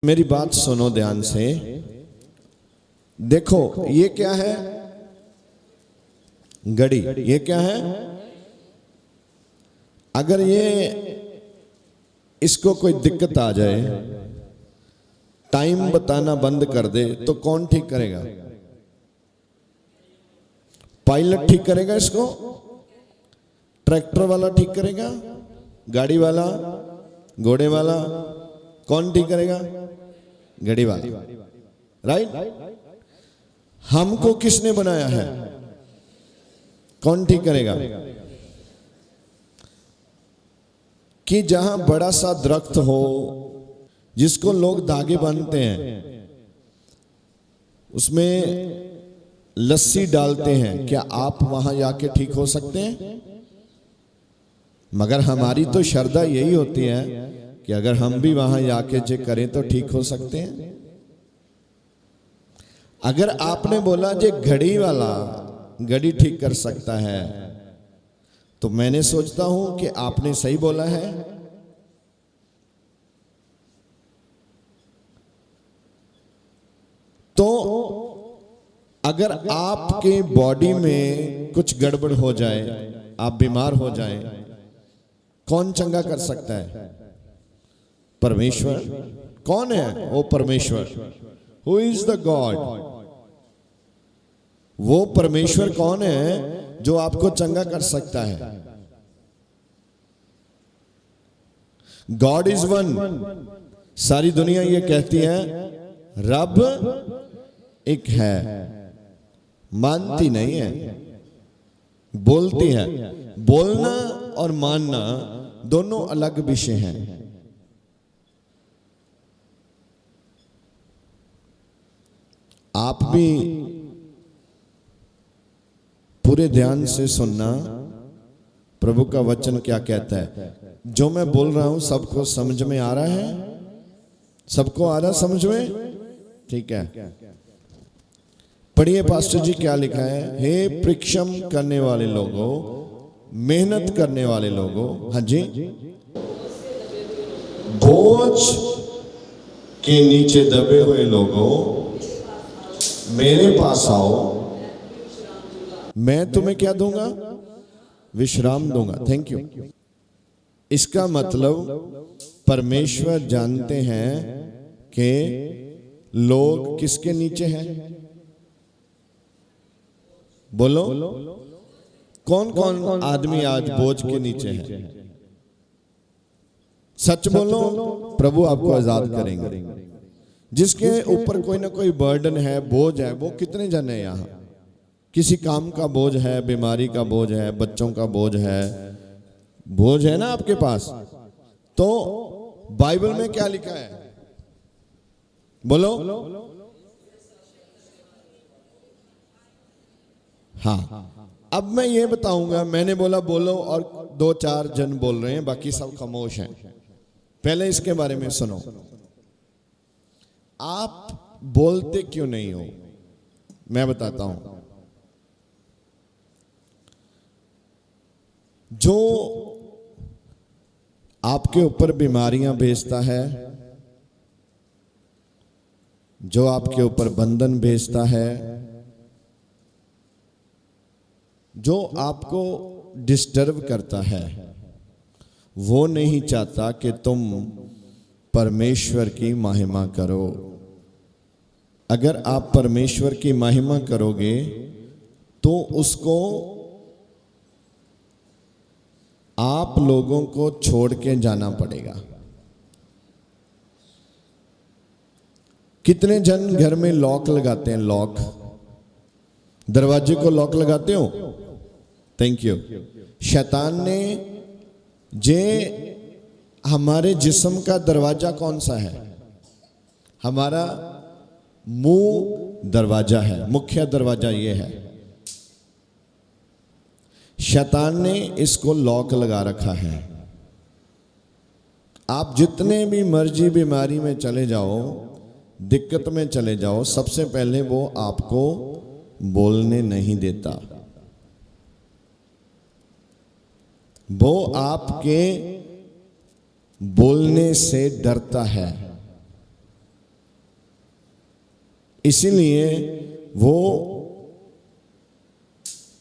मेरी बात सुनो ध्यान से। देखो ये क्या है? घड़ी। ये क्या है? अगर ये इसको कोई दिक्कत आ जाए, टाइम बताना बंद कर दे, तो कौन ठीक करेगा? पायलट ठीक करेगा इसको? ट्रैक्टर वाला ठीक करेगा? गाड़ी वाला? घोड़े वाला? कौन ठीक करेगा? घड़ी वाला। राइट? हमको किसने बनाया है? कौन ठीक करेगा? कि जहां बड़ा सा दरख्त हो जिसको लोग धागे बांधते हैं, उसमें लस्सी डालते हैं, क्या आप वहां जाके ठीक हो सकते हैं? मगर हमारी तो श्रद्धा यही होती है कि अगर हम भी वहां जाके चेक करें तो ठीक हो सकते हैं। अगर आपने बोला जे घड़ी वाला घड़ी ठीक कर सकता है, तो मैंने सोचता हूं कि आपने सही बोला है। तो अगर आपके बॉडी में कुछ गड़बड़ हो जाए, आप बीमार हो जाएं, कौन चंगा कर सकता है? परमेश्वर। कौन है वो परमेश्वर? Who is the God? वो परमेश्वर कौन है जो आपको चंगा कर सकता है? God is one. सारी दुनिया ये कहती है रब एक है, मानती नहीं है, बोलती है। बोलना और मानना दोनों अलग विषय हैं। आप भी पूरे ध्यान से सुनना, प्रभु का वचन क्या कहता है। जो मैं बोल रहा हूं सबको समझ में आ रहा है? सबको आ रहा समझ में? ठीक है, पढ़िए पास्टर जी क्या लिखा है। हे परिश्रम करने वाले लोगों, मेहनत करने वाले लोगों, हाँ जी, बोझ के नीचे दबे हुए लोगों, मेरे पास आओ, मैं तुम्हें क्या दूंगा? विश्राम दूंगा। Thank you. इसका मतलब परमेश्वर जानते हैं कि लोग किसके नीचे हैं। बोलो, कौन कौन आदमी आज बोझ के नीचे है? सच बोलो, प्रभु आपको आजाद करेंगे। जिसके ऊपर कोई ना कोई बर्डन है, बोझ है, वो कितने जन है यहाँ? किसी काम का बोझ है, बीमारी का बोझ है, बच्चों का बोझ है, बोझ है ना आपके पास। तो बाइबल में क्या लिखा है? बोलो। हाँ, अब मैं ये बताऊंगा। मैंने बोला बोलो, और 2-4 जन बोल रहे हैं, बाकी सब खामोश हैं। पहले इसके बारे में सुनो। आप बोलते क्यों नहीं हो? मैं बताता हूं। जो आपके ऊपर बीमारियां भेजता है, जो आपके ऊपर बंधन भेजता है, जो आपको डिस्टर्ब करता है, वो नहीं चाहता कि तुम परमेश्वर की महिमा करो। अगर आप परमेश्वर की महिमा करोगे तो उसको आप लोगों को छोड़ के जाना पड़ेगा। कितने जन घर में लॉक लगाते हैं? लॉक, दरवाजे को लॉक लगाते हो? Thank you. शैतान ने जे हमारे जिस्म का दरवाजा कौन सा है? हमारा मुंह दरवाजा है, मुख्य दरवाजा ये है। शैतान ने इसको लॉक लगा रखा है। आप जितने भी मर्जी बीमारी में चले जाओ, दिक्कत में चले जाओ, सबसे पहले वो आपको बोलने नहीं देता। वो आपके बोलने से डरता है। इसीलिए वो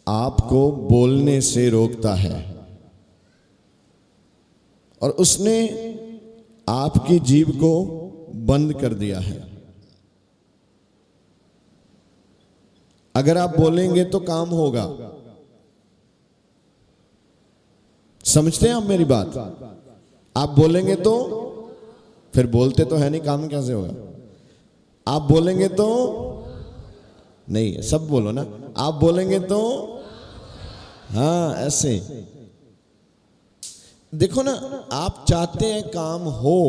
आपको बोलने से रोकता है और उसने आपकी जीभ को बंद कर दिया है। अगर आप बोलेंगे तो काम होगा। समझते हैं आप मेरी बात? आप बोलेंगे तो, फिर बोलते तो है नहीं, काम कैसे होगा? आप बोलेंगे तो नहीं, सब बोलो ना। आप बोलेंगे तो, हाँ ऐसे। देखो ना, आप चाहते हैं काम हो,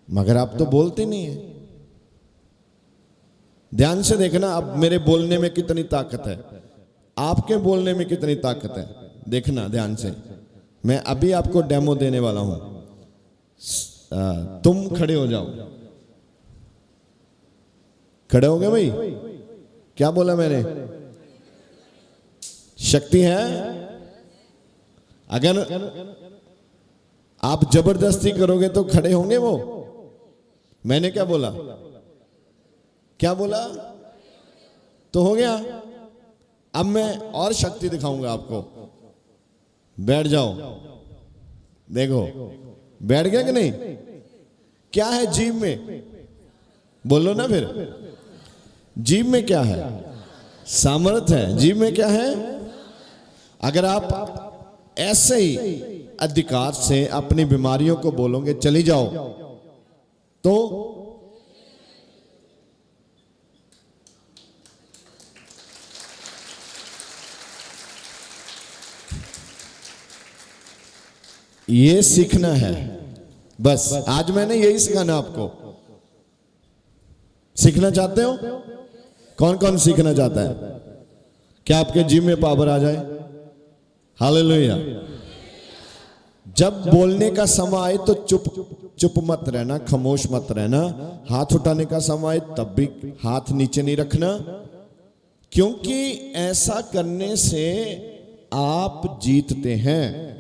मगर आप तो बोलते नहीं है। ध्यान से देखना, अब मेरे बोलने में कितनी ताकत है, आपके बोलने में कितनी ताकत है। देखना ध्यान से, मैं अभी आपको डेमो देने वाला हूं। तुम खड़े हो जाओ। खड़े हो गए भाई? क्या बोला मैंने? शक्ति है। अगर आप जबरदस्ती करोगे तो खड़े होंगे वो? मैंने क्या बोला? क्या बोला? तो हो गया। अब मैं और शक्ति दिखाऊंगा आपको। बैठ जाओ। देखो बैठ गया कि नहीं? क्या है जीभ में? बोलो ना फिर। जीभ में क्या है? सामर्थ्य है। जीभ में क्या है? अगर आप ऐसे ही अधिकार से अपनी बीमारियों को बोलोगे चली जाओ, तो ये सीखना है। बस आज मैंने यही सिखाना आपको। सीखना चाहते हो? कौन कौन सीखना चाहता है? क्या आपके जीभ में पावर आ जाए? हालेलुया। जब बोलने का समय आए तो चुप मत रहना, खामोश मत रहना। हाथ उठाने का समय आए तब भी हाथ नीचे नहीं रखना, क्योंकि ऐसा करने से आप जीतते हैं।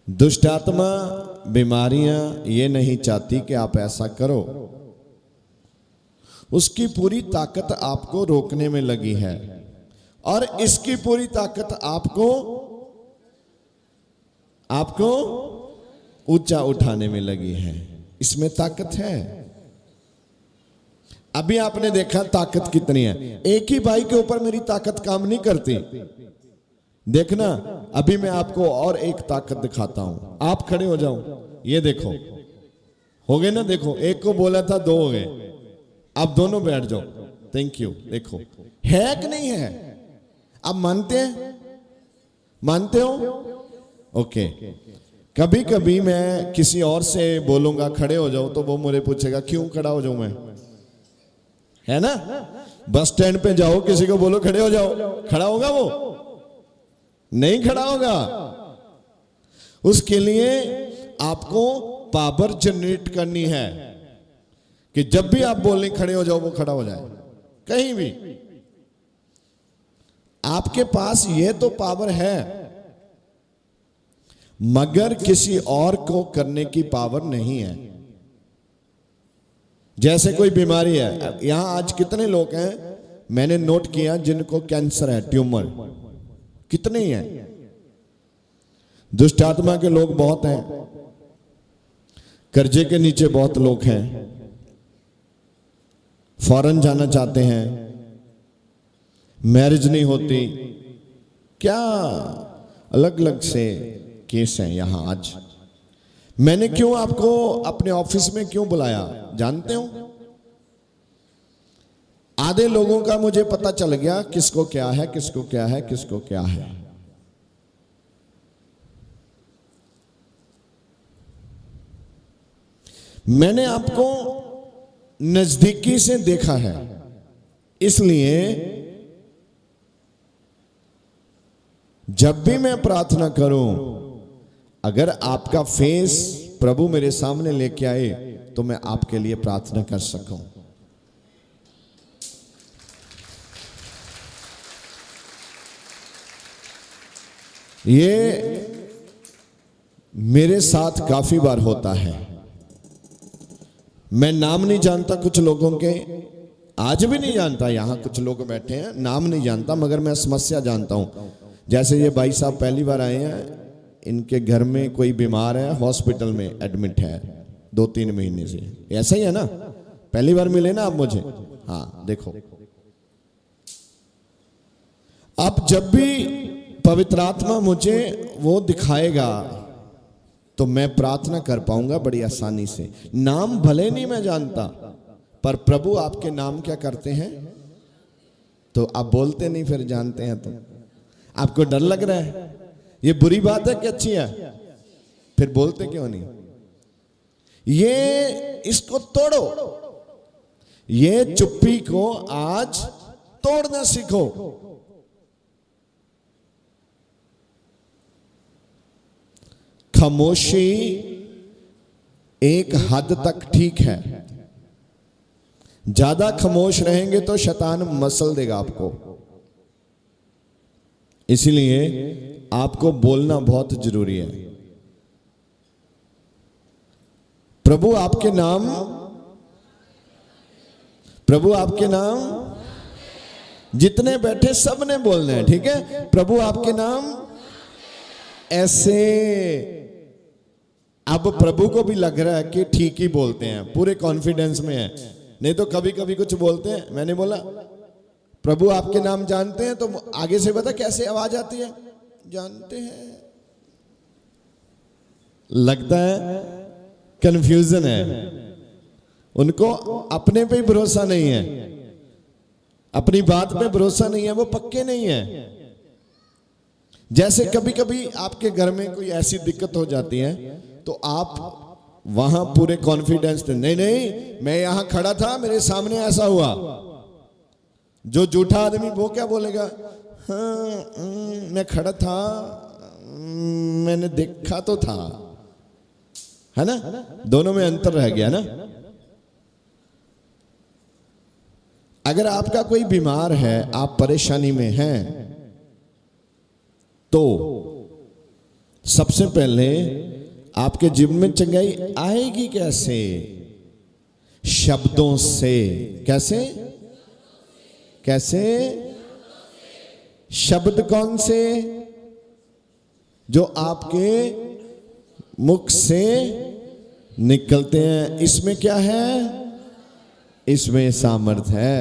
दुष्ट आत्मा, बीमारियां ये नहीं चाहती कि आप ऐसा करो। उसकी पूरी ताकत आपको रोकने में लगी है और इसकी पूरी ताकत आपको ऊंचा उठाने में लगी है। इसमें ताकत है। अभी आपने देखा ताकत कितनी है। एक ही भाई के ऊपर मेरी ताकत काम नहीं करती। देखना, अभी मैं आपको और एक ताकत दिखाता हूं। आप खड़े हो जाओ। ये देखो, हो गए ना? देखो, एक को बोला था, दो हो गए। आप दोनों बैठ जाओ। Thank you. देखो है कि नहीं है? आप मानते हैं? मानते हो? ओके। कभी कभी मैं किसी और से बोलूंगा खड़े हो जाओ, तो वो मुझे पूछेगा क्यों खड़ा हो जाऊं मैं? है ना? बस स्टैंड पे जाओ, किसी को बोलो खड़े हो जाओ, खड़ा होगा वो? नहीं खड़ा होगा। उसके लिए आपको पावर जनरेट करनी है कि जब भी आप बोलने खड़े हो जाओ, वो खड़ा हो जाए। कहीं भी आपके पास ये तो पावर है, मगर किसी और को करने की पावर नहीं है। जैसे कोई बीमारी है, यहां आज कितने लोग हैं मैंने नोट किया जिनको कैंसर है, ट्यूमर? कितने ही हैं? दुष्ट आत्मा के लोग बहुत हैं। कर्जे के नीचे बहुत लोग हैं। फॉरेन जाना चाहते हैं, मैरिज नहीं होती। क्या अलग अलग से केस हैं यहां आज। मैंने क्यों आपको अपने ऑफिस में क्यों बुलाया जानते हो? आधे लोगों का मुझे पता चल गया किसको क्या है, किसको क्या है, किसको क्या है। मैंने आपको नजदीकी से देखा है, इसलिए जब भी मैं प्रार्थना करूं, अगर आपका फेस प्रभु मेरे सामने लेके आए तो मैं आपके लिए प्रार्थना कर सकूं। ये मेरे साथ काफी बार होता है। मैं नाम नहीं जानता कुछ लोगों के, आज भी नहीं जानता। यहां कुछ लोग बैठे हैं, नाम नहीं जानता, मगर मैं समस्या जानता हूं। जैसे ये भाई साहब पहली बार आए हैं, इनके घर में कोई बीमार है, हॉस्पिटल में एडमिट है 2-3 महीने से, ऐसा ही है ना? पहली बार मिले ना आप मुझे? हाँ, देखो, अब जब भी पवित्र आत्मा मुझे वो दिखाएगा तो मैं प्रार्थना कर पाऊंगा बड़ी आसानी से। नाम भले नहीं मैं जानता, पर प्रभु आपके नाम क्या करते हैं? तो आप बोलते नहीं, फिर जानते हैं तो आपको डर लग रहा है। ये बुरी बात है कि अच्छी है? फिर बोलते क्यों नहीं? ये इसको तोड़ो, ये चुप्पी को आज तोड़ना सीखो। खामोशी एक हद तक ठीक है, ज्यादा खामोश रहेंगे तो शैतान मसल देगा आपको। इसलिए आपको बोलना बहुत जरूरी है। प्रभु आपके नाम, प्रभु आपके नाम, जितने बैठे सब ने बोलना है, ठीक है? प्रभु आपके नाम, ऐसे। अब प्रभु को भी लग रहा है कि ठीक ही बोलते हैं, पूरे कॉन्फिडेंस में है। नहीं तो कभी कभी कुछ बोलते हैं। मैंने बोला प्रभु आपके नाम जानते हैं, तो आगे से बता कैसे आवाज आती है, जानते हैं। लगता है कंफ्यूजन है, उनको अपने पे ही भरोसा नहीं है, अपनी बात पे भरोसा नहीं है, वो पक्के नहीं है। जैसे कभी कभी आपके घर में कोई ऐसी दिक्कत हो जाती है तो आप वहां पूरे कॉन्फिडेंस थे, नहीं नहीं मैं यहां खड़ा था, मेरे सामने ऐसा हुआ। जो झूठा आदमी वो क्या बोलेगा? हाँ, मैं खड़ा था, मैंने देखा तो था, है ना? दोनों में अंतर रह गया ना। अगर आपका कोई बीमार है, आप परेशानी में हैं, तो सबसे पहले आपके जीवन में चंगाई आएगी कैसे? शब्दों से। कैसे? कैसे? शब्द कौन से? जो आपके मुख से निकलते हैं। इसमें क्या है? इसमें सामर्थ है।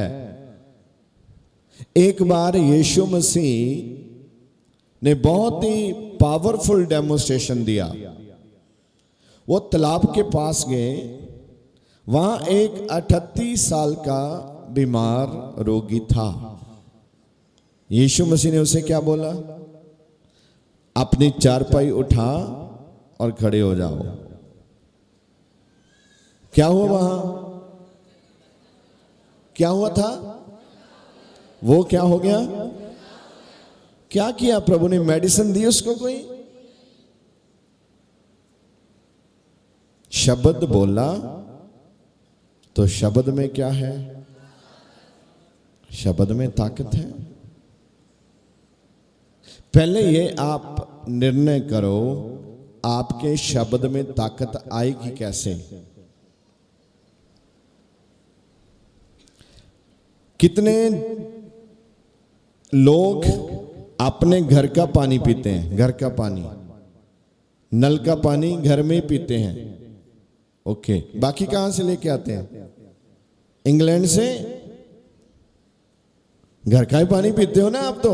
एक बार यीशु मसीह ने बहुत ही पावरफुल डेमोन्स्ट्रेशन दिया। वो तालाब के पास गए, वहां एक 38 साल का बीमार रोगी था। यीशु मसीह ने उसे क्या बोला? अपनी चारपाई उठा और खड़े हो जाओ। क्या हुआ वहां? क्या हुआ था? वो क्या हो गया? क्या किया प्रभु ने? मेडिसिन दी उसको कोई? शब्द बोला। तो शब्द में क्या है? शब्द में ताकत है। पहले ये आप निर्णय करो, आपके शब्द में ताकत आएगी कैसे? कितने लोग अपने घर का पानी पीते हैं? घर का पानी, नल का पानी घर में ही पीते हैं, ओके। बाकी कहां से लेके आते हैं? इंग्लैंड से। घर का ही पानी पीते हो ना आप तो,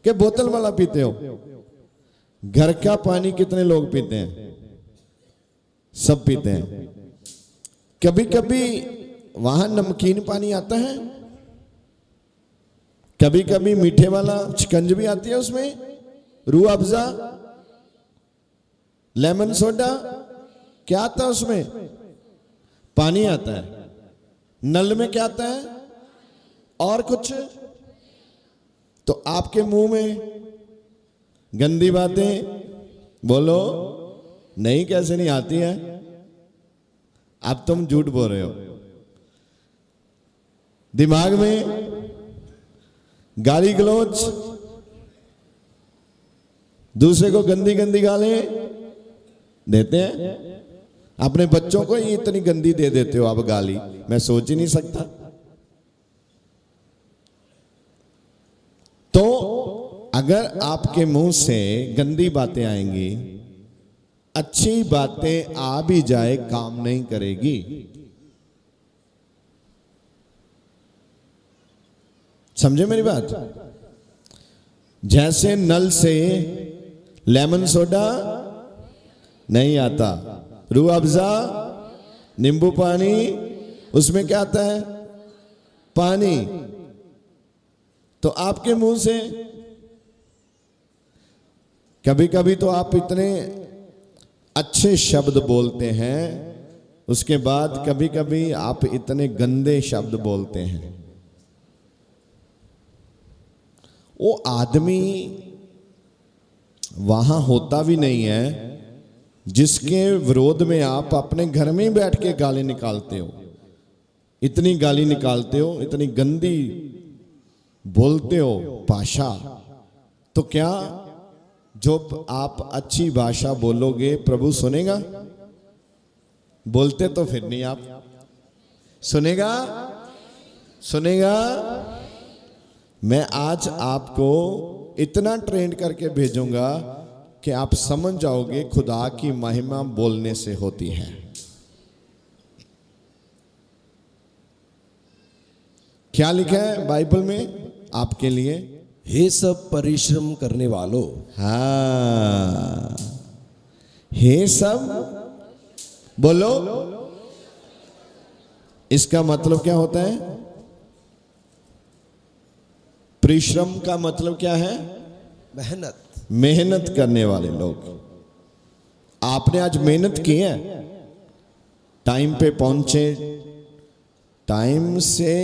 कि बोतल वाला पीते हो? घर का पानी कितने लोग पीते हैं? सब पीते हैं। कभी कभी वहां नमकीन पानी आता है, कभी कभी मीठे वाला शिकंज भी आती है, उसमें रूह अफ़ज़ा, लेमन सोडा, क्या आता है उसमें? पानी आता है। नल में क्या आता है? और कुछ? तो आपके मुंह में गंदी बातें बोलो, नहीं कैसे नहीं आती है? अब तुम झूठ बोल रहे हो। दिमाग में गाली गलौज, दूसरे को गंदी गंदी गालें देते हैं। अपने बच्चों को ही इतनी गंदी दे देते हो आप गाली, मैं सोच ही नहीं सकता। तो अगर आपके मुंह से गंदी बातें आएंगी, अच्छी बातें आ भी जाए काम नहीं करेगी। समझे मेरी बात? जैसे नल से लेमन सोडा नहीं आता, रूह अफ़ज़ा, नींबू पानी, उसमें क्या आता है? पानी। तो आपके मुंह से कभी कभी तो आप इतने अच्छे शब्द बोलते हैं, उसके बाद कभी कभी आप इतने गंदे शब्द बोलते हैं। वो आदमी वहां होता भी नहीं है जिसके विरोध में आप अपने घर में ही बैठ के गाली निकालते हो। इतनी गाली निकालते हो, इतनी गंदी बोलते हो भाषा। तो क्या जो आप अच्छी भाषा बोलोगे प्रभु सुनेगा? बोलते तो फिर नहीं आप। सुनेगा? सुनेगा? मैं आज आपको इतना ट्रेन करके भेजूंगा कि आप समझ जाओगे खुदा की महिमा बोलने से होती है। क्या लिखा है बाइबल में आपके लिए? हे सब परिश्रम करने वालों। हाँ, हे सब बोलो। इसका मतलब क्या होता है? परिश्रम का मतलब क्या है? मेहनत। मेहनत करने वाले लोग। आपने आज मेहनत की है, टाइम पे पहुंचे, टाइम से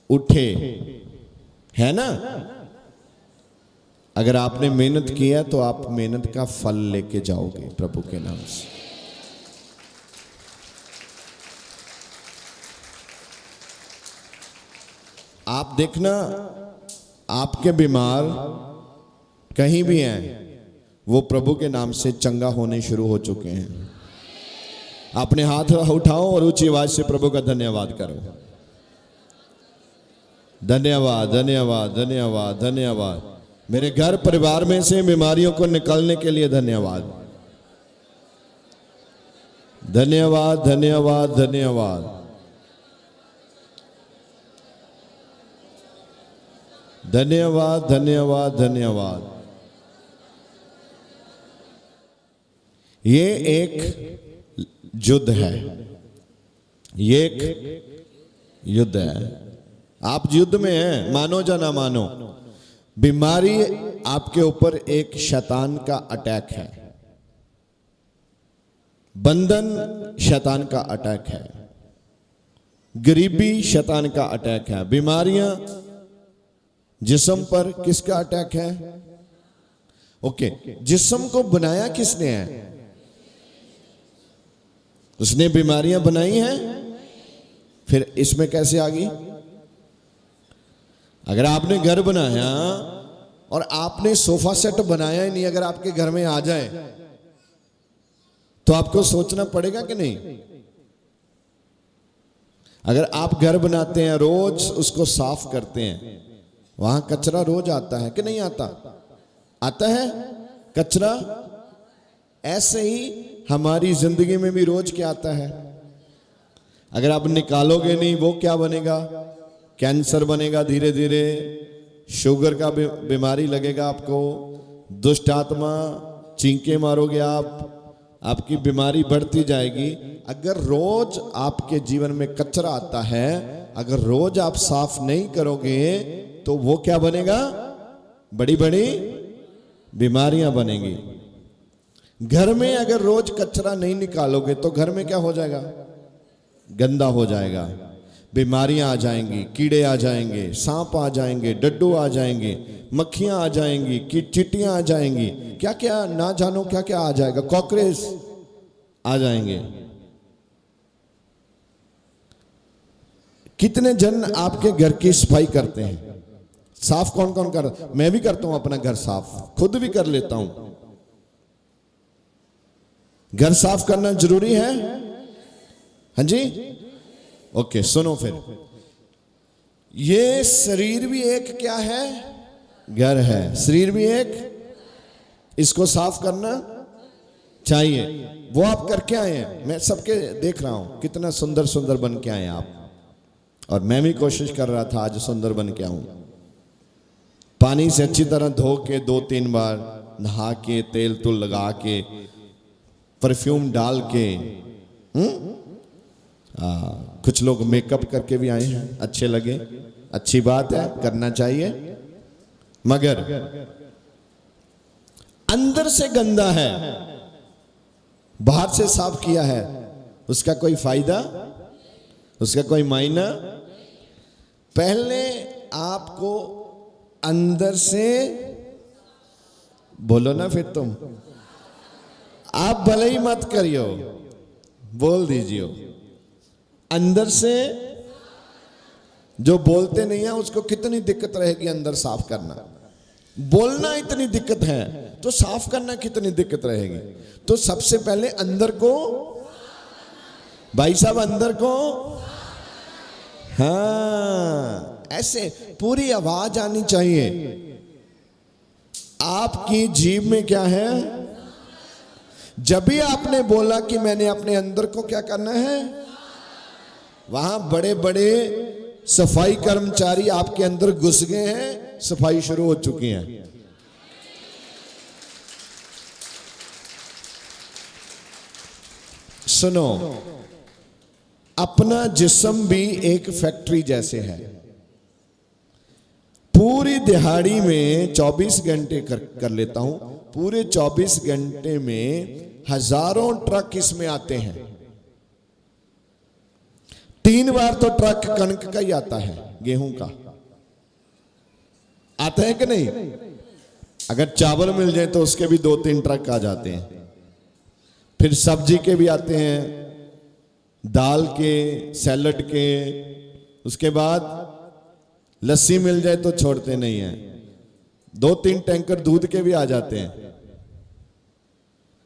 उठे, है ना? अगर आपने मेहनत किया तो आप मेहनत का फल लेके जाओगे प्रभु के नाम से। आप देखना, आपके बीमार कहीं भी हैं, वो प्रभु के नाम से चंगा होने शुरू हो चुके हैं। अपने हाथ उठाओ और ऊंची आवाज से प्रभु का धन्यवाद करो। धन्यवाद, धन्यवाद, धन्यवाद, धन्यवाद। मेरे घर परिवार में से बीमारियों को निकालने के लिए धन्यवाद, धन्यवाद, धन्यवाद, धन्यवाद, धन्यवाद, धन्यवाद, धन्यवाद। ये एक युद्ध है, ये एक युद्ध है। आप युद्ध में हैं, मानो या ना मानो। बीमारी आपके ऊपर एक शैतान का अटैक है, बंधन शैतान का अटैक है, गरीबी शैतान का अटैक है, बीमारियां जिस्म पर किसका अटैक है? ओके, जिस्म को बनाया किसने है? उसने बीमारियां बनाई हैं, फिर इसमें कैसे आ गई? अगर आपने घर बनाया और आपने सोफा सेट बनाया ही नहीं, अगर आपके घर में आ जाए तो आपको सोचना पड़ेगा कि नहीं? अगर आप घर बनाते हैं, रोज उसको साफ करते हैं, वहां कचरा रोज आता है कि नहीं आता? आता है कचरा। ऐसे ही हमारी जिंदगी में भी रोज क्या आता है? अगर आप निकालोगे नहीं, वो क्या बनेगा? कैंसर बनेगा, धीरे धीरे शुगर का बीमारी लगेगा आपको, दुष्ट आत्मा चींके मारोगे आप, आपकी बीमारी बढ़ती जाएगी। अगर रोज आपके जीवन में कचरा आता है, अगर रोज आप साफ नहीं करोगे तो वो क्या बनेगा? बड़ी बड़ी बीमारियां बनेंगी। घर में अगर रोज कचरा नहीं निकालोगे तो घर में क्या हो जाएगा? गंदा हो जाएगा, बीमारियां आ जाएंगी, कीड़े आ जाएंगे, सांप आ जाएंगे, डड्डू आ जाएंगे, मक्खियां आ जाएंगी, चींटियां आ जाएंगी, क्या क्या ना जानो क्या क्या आ जाएगा, कॉकरोच आ जाएंगे। कितने जन आपके घर की सफाई करते हैं? साफ कौन कौन कर? मैं भी करता हूं अपना घर साफ, खुद भी कर लेता हूं। घर साफ करना जरूरी है? हाँ जी, ओके सुनो फिर, ये शरीर भी एक क्या है? घर है। शरीर भी एक, इसको साफ करना चाहिए। वो आप करके आए हैं, मैं सबके देख रहा हूं कितना सुंदर सुंदर बन के आए आप, और मैं भी कोशिश कर रहा था आज सुंदर बन के आऊं। पानी से अच्छी तरह धो के 2-3 बार नहा के, तेल तुल लगा के, परफ्यूम डाल के, कुछ लोग मेकअप करके भी आए हैं, अच्छे लगे, अच्छी बात है, करना चाहिए। मगर अंदर से गंदा है, बाहर से साफ किया है, उसका कोई फायदा, उसका कोई मायना? पहले आपको अंदर से, बोलो ना फिर तुम, आप भले ही मत करियो, बोल दीजिए, अंदर से। जो बोलते नहीं है उसको कितनी दिक्कत रहेगी अंदर साफ करना। बोलना इतनी दिक्कत है तो साफ करना कितनी दिक्कत रहेगी। तो सबसे पहले अंदर को, भाई साहब अंदर को, हाँ ऐसे पूरी आवाज आनी चाहिए। आपकी जीभ में क्या है? जब भी आपने बोला कि मैंने अपने अंदर को क्या करना है, वहां बड़े बड़े सफाई कर्मचारी आपके अंदर घुस गए हैं, सफाई शुरू हो चुकी है। सुनो, अपना जिस्म भी एक फैक्ट्री जैसे है। पूरी दिहाड़ी में 24 घंटे कर लेता हूं, पूरे 24 घंटे में हजारों ट्रक इसमें आते हैं। 3 बार तो ट्रक कणक का ही आता है, गेहूं का आता है कि नहीं? अगर चावल मिल जाए तो उसके भी 2-3 ट्रक आ जाते हैं। फिर सब्जी के भी आते हैं, दाल के, सैलड के, उसके बाद लस्सी मिल जाए तो छोड़ते नहीं है, 2-3 टैंकर दूध के भी आ जाते हैं।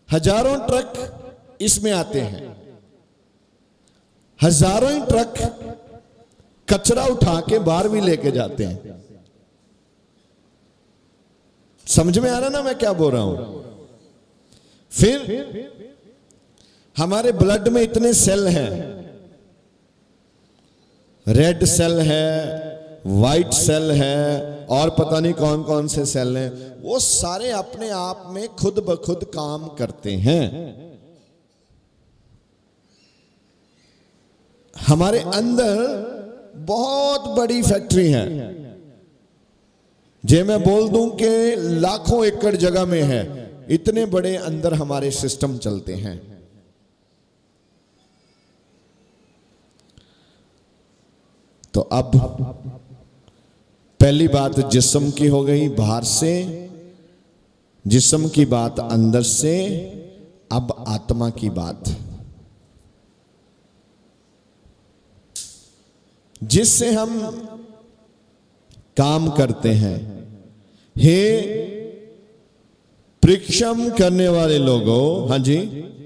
हजारों ट्रक इसमें आते हैं, हजारों ही ट्रक कचरा उठा के बाहर भी लेके जाते हैं। समझ में आ रहा ना मैं क्या बोल रहा हूं? फिर हमारे ब्लड में इतने सेल हैं, रेड सेल है, वाइट सेल है, और पता नहीं कौन कौन से सेल हैं, वो सारे अपने आप में खुद ब खुद काम करते हैं। हमारे अंदर बहुत बड़ी फैक्ट्री है, जे मैं बोल दूं कि लाखों एकड़ जगह में है, इतने बड़े अंदर हमारे सिस्टम चलते हैं। तो अब पहली बात जिस्म की हो गई, बाहर से, जिस्म की बात अंदर से। अब आत्मा की बात, जिससे हम काम करते हैं। हे परिश्रम करने वाले लोगों, हाँ जी,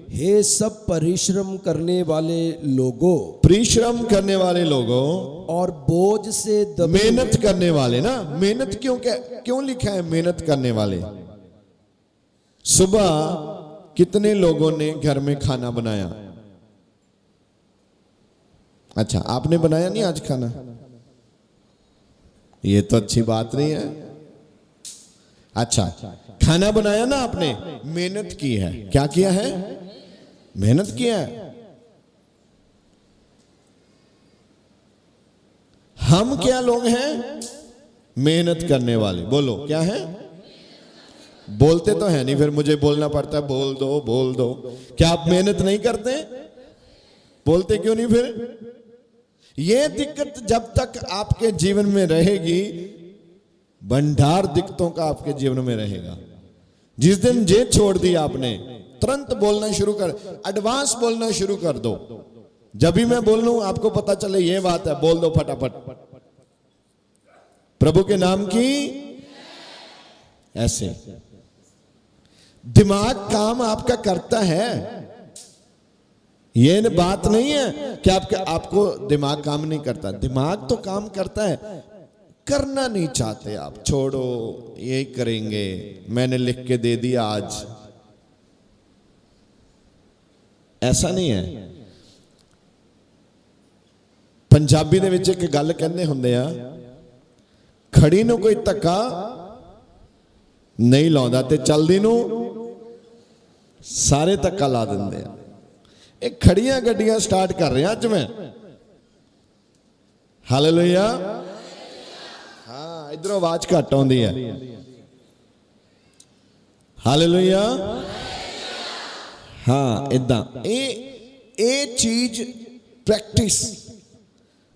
हे सब परिश्रम करने वाले लोगों, परिश्रम करने वाले लोगों और बोझ से दबे, मेहनत करने वाले ना, मेहनत क्यों लिखा है मेहनत करने वाले? सुबह कितने लोगों ने घर में खाना बनाया? अच्छा, आपने बनाया नहीं आज खाना? ये तो अच्छी बात नहीं है। अच्छा, खाना बनाया ना आपने, मेहनत की है। क्या किया है? मेहनत किया है। हम क्या लोग हैं? मेहनत करने वाले। बोलो क्या है? बोलते तो है नहीं, फिर मुझे बोलना पड़ता है, बोल दो बोल दो। क्या आप मेहनत नहीं करते? बोलते क्यों नहीं फिर? ये दिक्कत जब तक आपके जीवन में रहेगी, भंडार दिक्कतों का आपके जीवन में रहेगा। जिस दिन जे छोड़ दी आपने, तुरंत बोलना शुरू कर, एडवांस बोलना शुरू कर दो। जब भी मैं बोल लूं आपको पता चले ये बात है, बोल दो फटाफट प्रभु के नाम की। ऐसे दिमाग काम आपका करता है, ये बात नहीं है कि आपको दिमाग काम नहीं करता, दिमाग तो काम करता है, करना नहीं चाहते आप, छोड़ो यही करेंगे, मैंने लिख के दे दिया आज। ऐसा नहीं है। पंजाबी दे विच एक गल कहंदे हुंदे आ, खड़ी नूं कोई धक्का नहीं लाउंदा ते चलदी नूं सारे धक्का ला दिंदे आ। एक खड़ियां गड्डियां स्टार्ट कर रहे अज मैं, हालेलुया। हाँ, इधरों आवाज घट आउंदी है, हालेलुया। हाँ, इदां ए चीज प्रैक्टिस।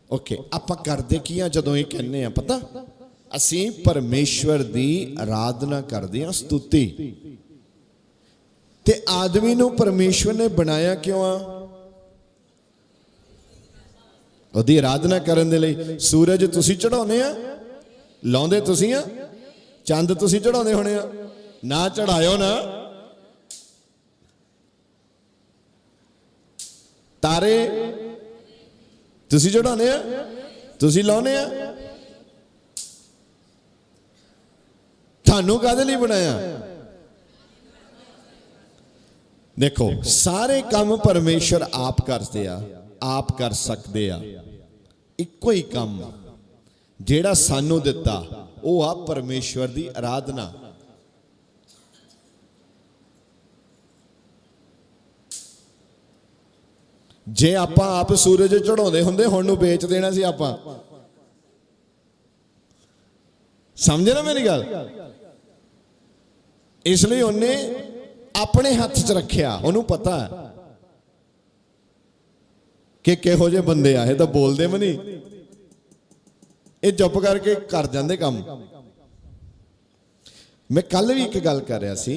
ओके, आपां करदे की आ जदों ये कहने आ, पता असीं परमेश्वर दी आराधना करदे आ, स्तुति। ते आदमी नूं परमेश्वर ने बनाया क्यों आ? ओदी आराधना करन दे लई। सूरज तुसीं चढ़ाउने आ, लाउंदे तुसीं आ, चंद तुसीं चढ़ाउने होणे आ, ना चढ़ायो ना। तारे तुसीं चढ़ाउने आ, तुसीं लाउने आ। थानू काहदे लई बनाया? देखो, सारे काम परमेश्वर आप करते आ, आप कर सकते आ। इक्को ही काम जेड़ा सानू दिता वो आ परमेश्वर दी आराधना। जे आपां आप सूरज चढ़ाउंदे हुंदे हुण नूं बेच देना सी आपां। समझे ना मेरी गल? इसलिए उन्हें अपने हाथ च रखिया, उन्होंने पता कि किहो जे बंदे आए तो बोलते भी नहीं, ये चुप करके कर जाते काम। मैं कल भी एक गल कर रहा सी,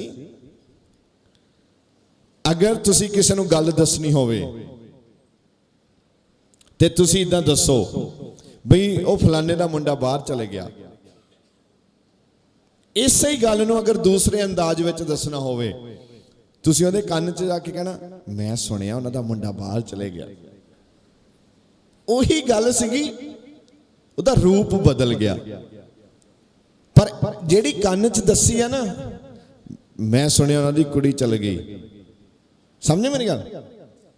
अगर तुसी किसी नूं गल दसनी होवे ते तुसी इदां दसो बई वो फलाने दा मुंडा बाहर चले गया। इस ही गल नूं अगर दूसरे अंदाज विच दसना होवे, तुसी उहदे कान च जाके कहना, मैं सुनिया उन्हां दा मुंडा बाहर चले गया। उही गल सीगी, उहदा रूप बदल गया। पर जिहड़ी कान च दसी है ना, मैं सुनिया उन्हां दी कुड़ी चल गई। समझे मेरी गल?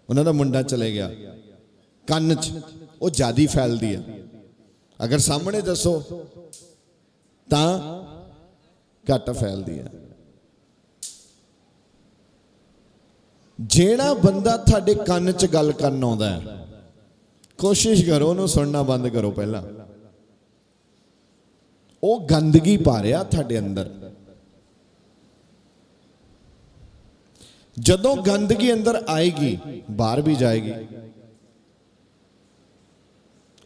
उन्हां दा मुंडा चले गया, कान च वो ज्यादा फैलदी है। अगर सामने दसो तां घट फैलदी है। जेड़ा बंदा थाडे कान च गल करन आउंदा है, कोशिश करो उन्होंने सुनना बंद करो। पहला वो गंदगी पा रहा थाडे अंदर। जदों गंदगी अंदर आएगी बाहर भी जाएगी।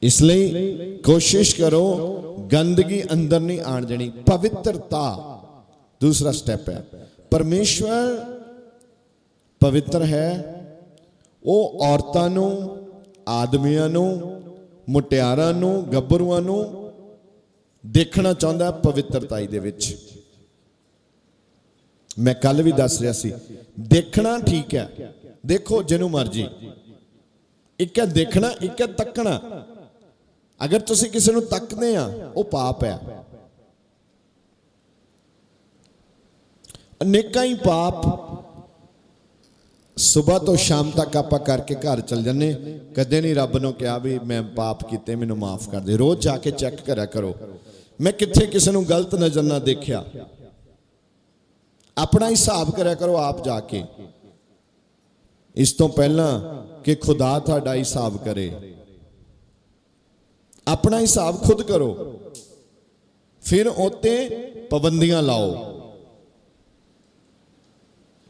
इसलिए कोशिश करो गंदगी अंदर नहीं आण देनी। पवित्रता दूसरा स्टेप है। परमेश्वर पवित्र है। वो औरतां नूं, आदमियां नूं, मुटियारां नूं, गब्बरूआं नूं देखना चाहुंदा पवित्रताई दे विच। मैं कल भी दस रहा सी, देखना ठीक है, देखो जिन्हों मर्जी। एक है देखना, एक है तकना। अगर तुसी किसी नूं तकदे आ वो पाप है। अनेकां ही पाप सुबह तो शाम तक आप करके घर चल जाने, कदे नहीं रब नूं कहा भी मैं पाप किते मैनूं माफ कर दे। रोज जाके चेक करा करो, मैं किथे किसी नूं गलत नजर ना देखिया। अपना हिसाब करा करो आप जाके, इस तो पहला कि खुदा तुहाडा हिसाब करे। अपना हिसाब खुद करो, फिर उत्ते पाबंदियां लाओ।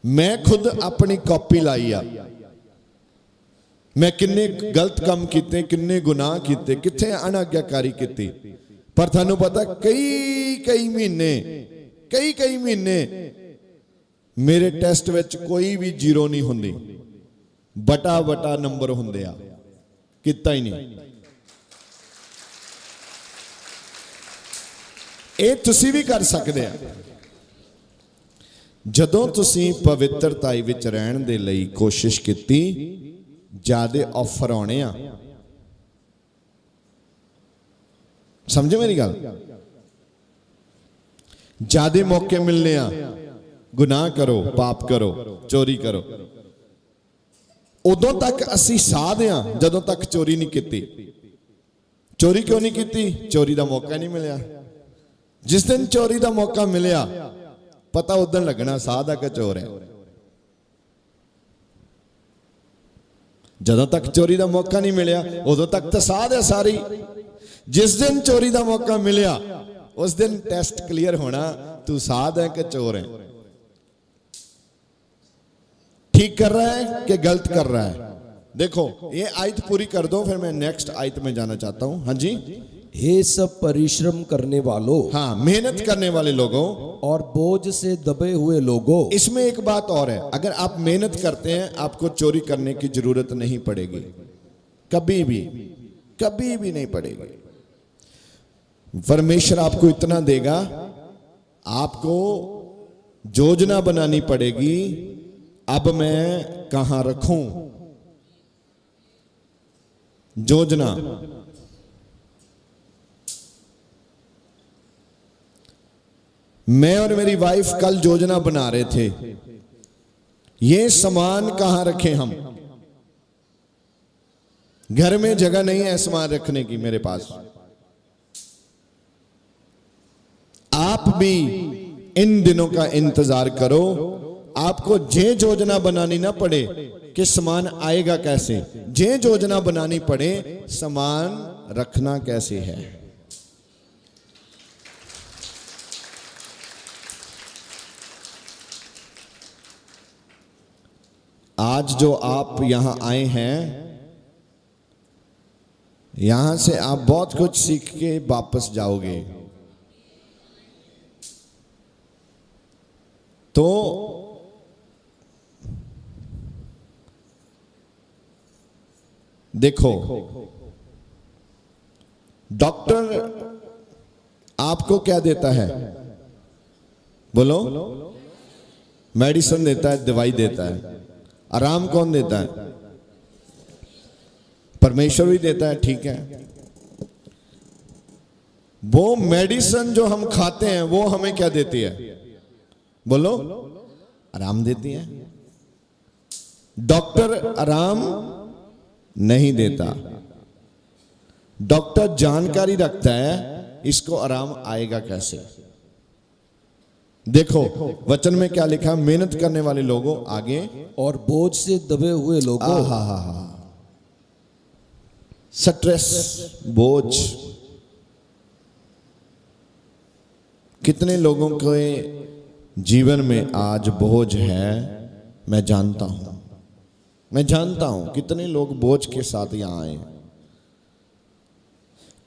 मैं खुद अपनी कॉपी लाई आ, मैं किन्ने गलत काम किते, किन्ने गुनाह किते, किथे अनाज्ञाकारी की। पर थानू पता कई महीने मेरे टेस्ट विच कोई भी जीरो नहीं हुंदी, बटा बटा नंबर हुंदे आ, किता ही नहीं। ये तुसी भी कर सकते हैं। जदों तुसी पवित्रताई विच रहण दे लई कोशिश कीती, ज्यादा ऑफर आने आ। समझे मेरी गल? ज्यादा मौके मिलने आ, गुनाह करो, पाप करो, चोरी करो। उदों तक असी साध हां जदों तक चोरी नहीं की। चोरी क्यों नहीं की? चोरी का मौका नहीं मिलया। जिस दिन चोरी का मौका मिलया, पता उस दिन लगना साध है कि चोर है। जदों तक चोरी का मौका नहीं मिलया उदों तक तो साध है सारी। जिस दिन चोरी का मौका मिलया उस दिन टेस्ट क्लियर होना, तू साध है कि चोर है, ठीक कर रहा है कि गलत कर रहा है। देखो ये आयत पूरी कर दो, फिर मैं नेक्स्ट आयत में जाना चाहता हूं। हाँ जी। हे सब परिश्रम करने वालों, हाँ, मेहनत करने वाले लोगों और बोझ से दबे हुए लोगों। इसमें एक बात और है, अगर आप मेहनत करते हैं आपको चोरी करने की जरूरत नहीं पड़ेगी, कभी भी नहीं पड़ेगी। परमेश्वर आपको इतना देगा, आपको योजना बनानी पड़ेगी, अब मैं कहां रखूं योजना। मैं और मेरी वाइफ कल योजना बना रहे थे, ये सामान कहां रखें हम। घर में जगह नहीं है सामान रखने की मेरे पास। आप भी इन दिनों का इंतजार करो, आपको ये योजना बनानी ना पड़े कि सामान आएगा कैसे, ये योजना बनानी पड़े सामान रखना कैसे है। आज जो आप यहां आए हैं, यहां से आप बहुत कुछ सीख के वापस जाओगे। तो देखो, डॉक्टर आपको क्या देता है? बोलो। मेडिसिन देता है, दवाई देता है। आराम कौन देता है? परमेश्वर भी देता है, ठीक है। वो मेडिसिन जो हम खाते हैं वो हमें क्या देती है? बोलो। आराम देती है। डॉक्टर आराम नहीं देता। डॉक्टर जानकारी रखता है इसको आराम आएगा कैसे। देखो वचन में क्या लिखा, मेहनत करने वाले लोगों, आगे, और बोझ से दबे हुए लोगों। स्ट्रेस, बोझ। कितने लोगों के जीवन में आज बोझ है, मैं जानता हूं कितने लोग बोझ के साथ यहां आए।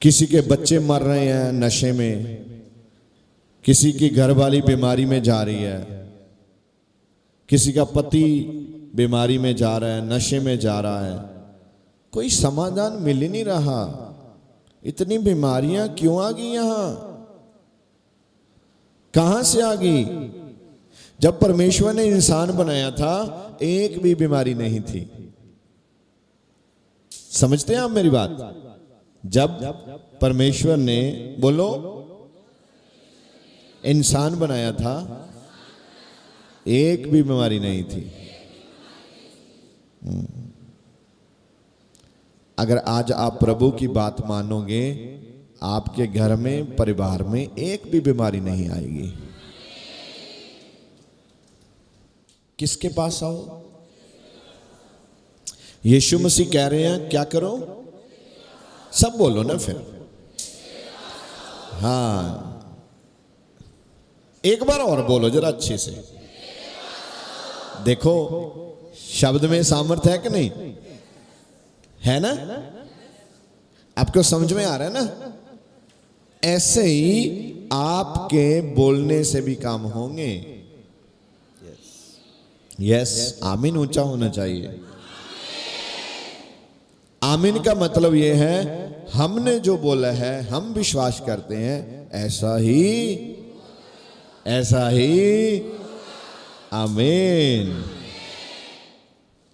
किसी के बच्चे मर रहे हैं नशे में, किसी की घरवाली बीमारी में जा रही है, किसी का पति बीमारी में जा रहा है, नशे में जा रहा है, कोई समाधान मिल ही नहीं रहा। इतनी बीमारियां क्यों आ गई यहां? कहां से आ गई? जब परमेश्वर ने इंसान बनाया था एक भी बीमारी नहीं थी। समझते हैं आप मेरी बात? जब परमेश्वर ने, बोलो, इंसान बनाया था एक भी बीमारी नहीं थी। अगर आज आप प्रभु की बात मानोगे, आपके घर में, परिवार में एक भी बीमारी नहीं आएगी। किसके पास आओ? यीशु मसीह कह रहे हैं क्या करो? सब बोलो ना फिर। हाँ, एक बार और बोलो जरा अच्छे से। देखो शब्द में सामर्थ्य है कि नहीं है ना? आपको समझ में आ रहा है ना? ऐसे ही आपके बोलने से भी काम होंगे। यस, आमीन ऊंचा होना चाहिए। आमीन का मतलब यह है हमने जो बोला है हम विश्वास करते हैं ऐसा ही। आमीन।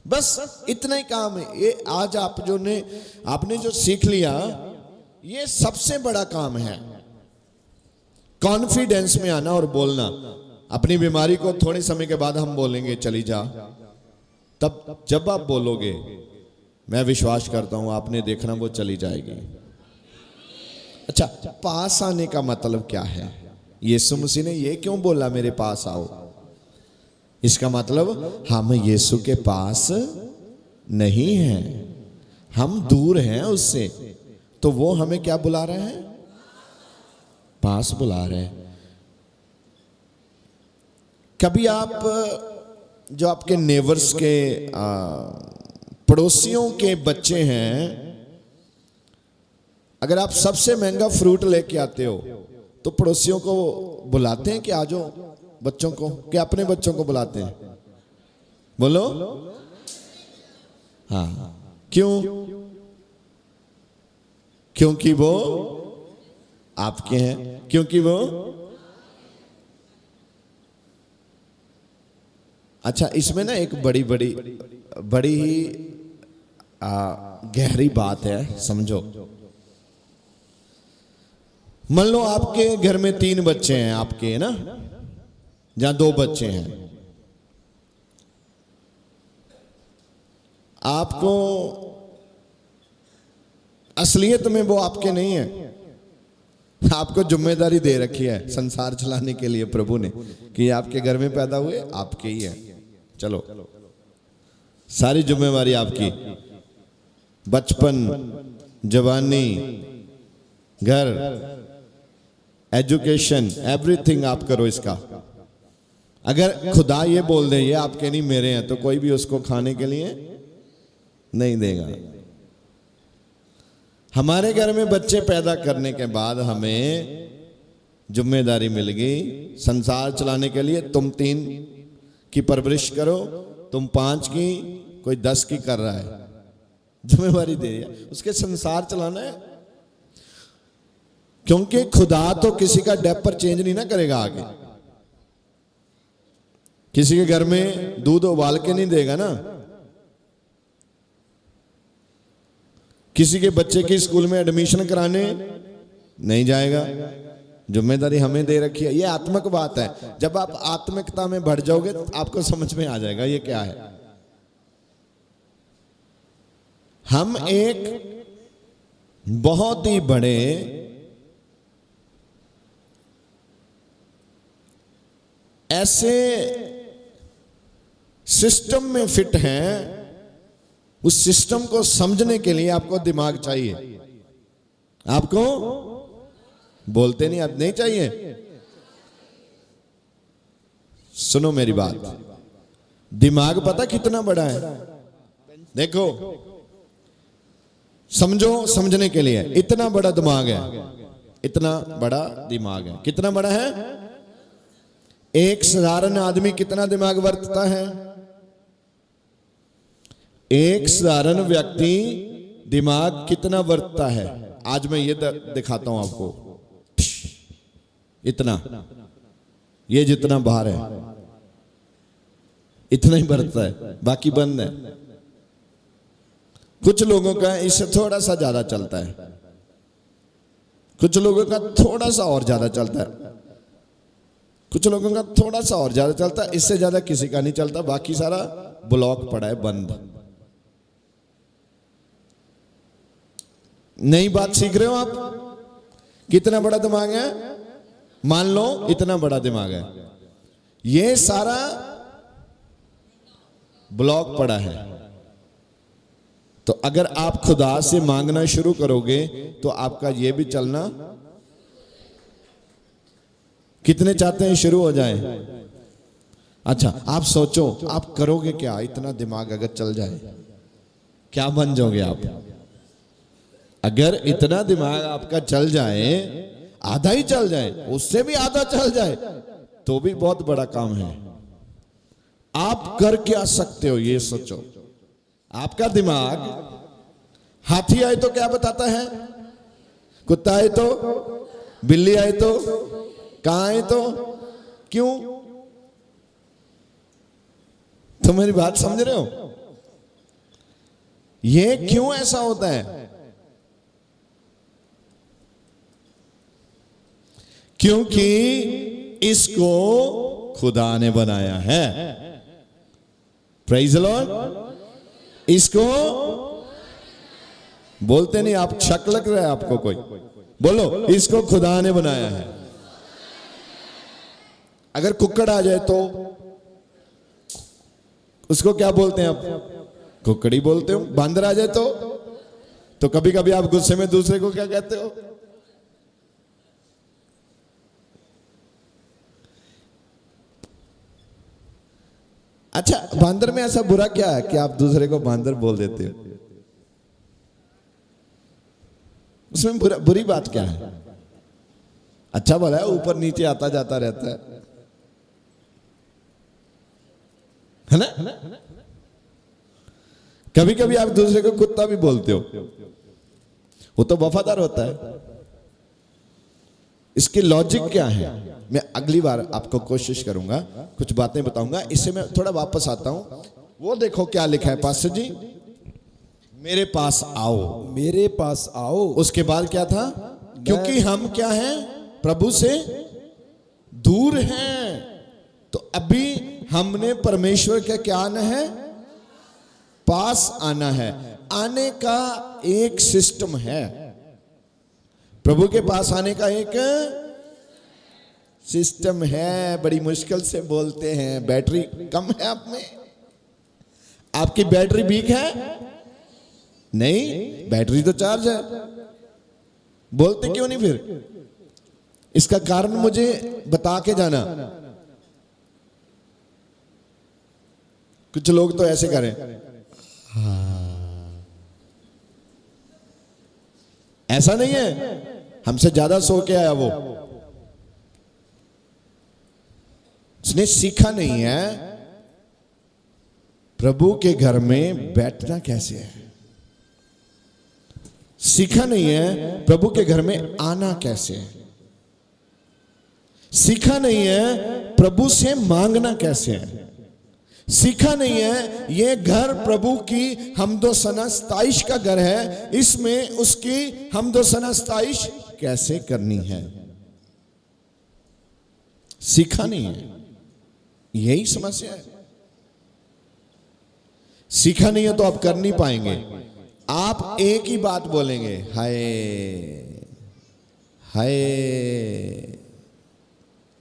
बस इतना ही काम है। ये आज आपने जो सीख लिया, ये सबसे बड़ा काम है। कॉन्फिडेंस में आना और बोलना। अपनी बीमारी को थोड़े समय के बाद हम बोलेंगे चली जा, तब जब आप बोलोगे, मैं विश्वास करता हूं आपने देखना वो चली जाएगी। अच्छा, पास आने का मतलब क्या है? यीशु मसीह ने ये क्यों बोला मेरे पास आओ? इसका मतलब हम यीशु के पास नहीं हैं, हम दूर हैं उससे। तो वो हमें क्या बुला रहे हैं? पास बुला रहे हैं। कभी आप जो आपके नेबर्स के पड़ोसियों के बच्चे हैं, अगर आप सबसे महंगा फ्रूट लेके आते हो तो पड़ोसियों को बुलाते हैं कि आ जाओ, बच्चों को, कि अपने बच्चों को बुलाते हैं? बोलो हाँ। क्यों? क्योंकि वो आपके हैं, क्योंकि वो। अच्छा, इसमें ना एक बड़ी ही गहरी बात है, समझो। मान लो आपके घर में 3 बच्चे हैं आपके, ना, जहां 2 बच्चे हैं। आपको असलियत में वो आपके नहीं है, आपको जिम्मेदारी दे रखी है संसार चलाने के लिए प्रभु ने, कि आपके घर में पैदा हुए, आपके ही है। चलो, सारी जिम्मेवारी आपकी। बचपन, जवानी, घर, एजुकेशन, एवरीथिंग आप करो इसका। अगर खुदा ये बोल दे ये आपके नहीं मेरे हैं, तो कोई भी उसको खाने के लिए नहीं देगा। हमारे घर में बच्चे पैदा करने के बाद हमें जिम्मेदारी मिल गई संसार चलाने के लिए। तुम 3 की परवरिश करो, तुम 5 की, कोई 10 की कर रहा है, जिम्मेदारी दे दिया, उसके संसार चलाना है। क्योंकि खुदा तो किसी का डायपर चेंज नहीं ना करेगा आगे, किसी के घर में दूध उबाल के नहीं देगा ना, किसी के बच्चे के स्कूल में एडमिशन कराने नहीं जाएगा। जिम्मेदारी हमें दे रखी है। ये आत्मिक बात है। जब आप आत्मिकता में बढ़ जाओगे तो आपको समझ में आ जाएगा ये क्या है। हम एक बहुत ही बड़े ऐसे सिस्टम में फिट हैं, उस सिस्टम को समझने के लिए आपको दिमाग चाहिए। आपको बोलते नहीं, अब नहीं चाहिए। सुनो मेरी बात, दिमाग पता कितना बड़ा है? देखो, समझो, समझने के लिए इतना बड़ा दिमाग है, इतना बड़ा दिमाग है। कितना बड़ा है? एक साधारण आदमी कितना दिमाग बरतता है? एक साधारण व्यक्ति दिमाग कितना बरतता है? आज मैं ये दिखाता हूं आपको। इतना, ये जितना बाहर है इतना ही बरतता है, बाकी बंद है। कुछ लोगों का इससे थोड़ा सा ज्यादा चलता है, कुछ लोगों का थोड़ा सा और ज्यादा चलता है, कुछ लोगों का थोड़ा सा और ज्यादा चलता है, इससे ज्यादा किसी का नहीं चलता, बाकी सारा ब्लॉक पड़ा है, बंद। नई बात सीख रहे हो आप? कितना बड़ा दिमाग है? मान लो इतना बड़ा दिमाग है, ये सारा ब्लॉक पड़ा है। तो अगर आप खुदा से मांगना शुरू करोगे तो आपका ये भी चलना, कितने चाहते हैं शुरू हो जाए? अच्छा, आप सोचो आप करोगे क्या? इतना दिमाग अगर चल जाए क्या बन जाओगे आप? अगर इतना दिमाग आपका चल जाए, आधा ही चल जाए, उससे भी आधा चल जाए, तो भी बहुत बड़ा काम है। आप कर क्या सकते हो ये सोचो। आपका दिमाग, हाथी आए तो क्या बताता है? कुत्ता आए तो, बिल्ली आए तो, कहां आए तो, क्यों? तो मेरी बात समझ रहे हो? ये क्यों ऐसा होता है? क्योंकि इसको खुदा ने बनाया है। Praise the Lord. इसको बोलते नहीं, आप शक लग रहा है आपको कोई? बोलो, इसको खुदा ने बनाया है। अगर कुक्कड़ आ जाए तो उसको क्या बोलते हैं आप? कुक्कड़ी बोलते हो। बंदर आ जाए तो कभी कभी आप गुस्से में दूसरे को क्या कहते हो? अच्छा, बंदर में ऐसा बुरा क्या है कि आप दूसरे को बंदर बोल देते हो? उसमें बुरी बात क्या है? अच्छा भला है, ऊपर नीचे आता जाता रहता है ना? कभी कभी आप दूसरे को कुत्ता भी बोलते हो, वो तो वफादार होता है। इसकी लॉजिक क्या है? मैं अगली बार आपको कोशिश करूंगा, कुछ बातें बताऊंगा। इससे मैं थोड़ा वापस आता हूं। वो देखो क्या लिखा है पास्टर जी, मेरे पास आओ, मेरे पास आओ। उसके बाद क्या था? क्योंकि हम क्या हैं? प्रभु से दूर हैं। तो अभी हमने परमेश्वर के क्या आना है? पास आना है। आने का एक सिस्टम है। प्रभु के पास आने का एक सिस्टम है। बड़ी मुश्किल से बोलते हैं। बैटरी कम है आप में? आपकी बैटरी वीक है? नहीं, बैटरी तो चार्ज है। बोलते क्यों नहीं फिर? इसका कारण मुझे बता के जाना। कुछ लोग तो ऐसे करें, ऐसा नहीं है, हमसे ज्यादा सो के आया वो, उसने सीखा नहीं है प्रभु के घर में बैठना कैसे है, सीखा नहीं है प्रभु के घर में आना कैसे है, सीखा नहीं है प्रभु से मांगना कैसे है, सीखा नहीं है ये घर प्रभु की हमदो सना सताइश का घर है, इसमें उसकी हमदो सना सताइश कैसे करनी है, सीखा नहीं है। यही समस्या है। सीखा नहीं है तो आप कर नहीं पाएंगे। आप एक ही बात बोलेंगे, हाय हाय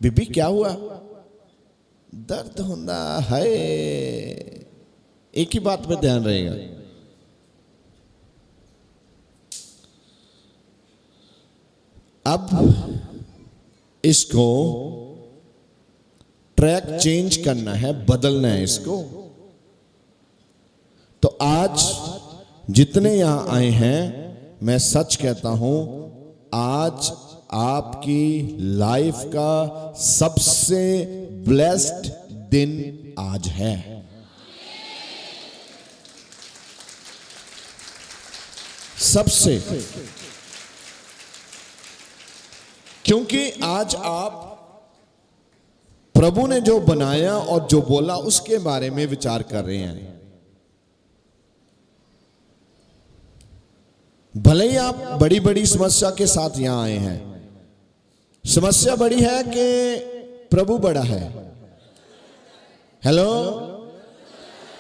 बीबी क्या हुआ, दर्द होना है, एक ही बात पे ध्यान रहेगा। अब इसको ट्रैक चेंज करना है, बदलना है इसको। तो आज जितने यहां आए हैं, मैं सच कहता हूं, आज आपकी लाइफ का सबसे ब्लेस्ड दिन आज है। सबसे, क्योंकि आज आप प्रभु ने जो बनाया और जो बोला उसके बारे में विचार कर रहे हैं। भले ही आप बड़ी बड़ी समस्या के साथ यहां आए हैं। समस्या बड़ी है कि प्रभु बड़ा है। हेलो,